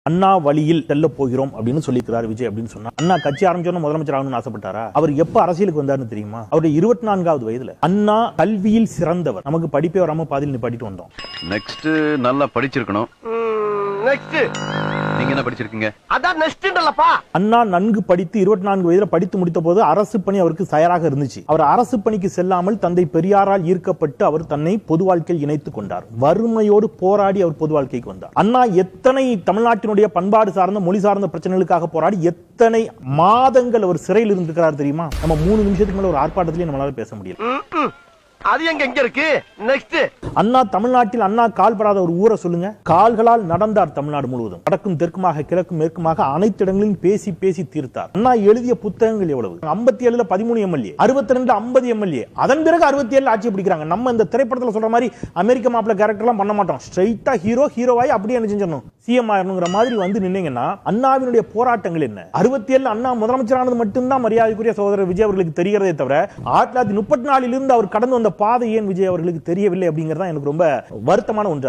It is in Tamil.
அண்ணா வழியில் செல்ல போகிறோம் அப்படின்னு சொல்லிக்கிறார் விஜய் அப்படின்னு சொன்னா, அண்ணா கட்சி ஆரம்பிச்சோன்னு முதலமைச்சர் ஆகணும்னு ஆசைப்பட்டாரா? அவர் எப்ப அரசியலுக்கு வந்தாருன்னு தெரியுமா? அவருடைய 24வது வயதுல. அண்ணா கல்வியில் சிறந்தவர். நமக்கு படிப்பே வராம பாதியில் நிப்பாட்டிட்டு வந்தோம். நெக்ஸ்ட் நல்லா படிச்சிருக்கணும். நெக்ஸ்ட் நீங்க என்ன படிச்சிருக்கீங்க? அதான் நெக்ஸ்ட்ன்றலப்பா. அண்ணா நன்கு படித்து 24 வயதுல படித்து முடித்த போது அரசு பணி அவருக்கு தயாராக இருந்துச்சு. அவர் அரசு பணிக்கு செல்லாமல் தந்தை பெரியாரால் ஈர்க்கப்பட்டு அவர் தன்னை பொது வாழ்க்கையில் இணைத்துக் கொண்டார். வறுமையோடு போராடி அவர் பொது வாழ்க்கைக்கு வந்தார். அண்ணா எத்தனை தமிழ்நாட்டினுடைய பண்பாடு சார்ந்த மொழி சார்ந்த பிரச்சனைகளுக்காக போராடி எத்தனை மாதங்கள் அவர் சிறையில் இருந்திருக்கிறார் தெரியுமா? நம்ம 3 நிமிஷத்துக்கு மேல ஒரு ஆர்ப்பாட்டத்திலேயே நம்மளால பேச முடியல. அது எங்க இருக்கு? நெக்ஸ்ட் அண்ணா தமிழ்நாட்டில் அண்ணா கால்படாத ஒரு ஊரை சொல்லுங்க. கால்களால் நடந்தார் தமிழ்நாடு முழுவதும். வடக்கும் தெற்குமாக கிழக்கும் மேற்குமாக அனைத்து இடங்களிலும் பேசி பேசி தீர்த்தார். அண்ணா எழுதிய புத்தகங்கள் எவ்வளவு? 57ல 13 எம்எல்ஏ, 62 50 எம்எல்ஏ. அதன் பிறகு 67 ஆட்சி பிடிக்கிறாங்க. நம்ம இந்த திரைப்படத்தில் சொல்ற மாதிரி அமெரிக்க மாப்பிள்ள கேரக்டர் எல்லாம் பண்ண மாட்டோம். ஸ்ட்ரைட்டா ஹீரோவாய் அப்படியே என்ன செஞ்சிடணும், சிஎம் ஆயிரணுங்கிற மாதிரி வந்து நின்னீங்கன்னா, அண்ணாவினுடைய போராட்டங்கள் என்ன? 67 அண்ணா முதலமைச்சரானது மட்டும்தான் மரியாதைக்குரிய சகோதரர் விஜய் அவர்களுக்கு தெரிகிறதே தவிர 1934 இருந்து அவர் கடந்து வந்த பாதை ஏன் விஜய் அவர்களுக்கு தெரியவில்லை அப்படிங்கிறது எனக்கு ரொம்ப வருத்தமான ஒன்றா இருக்கு.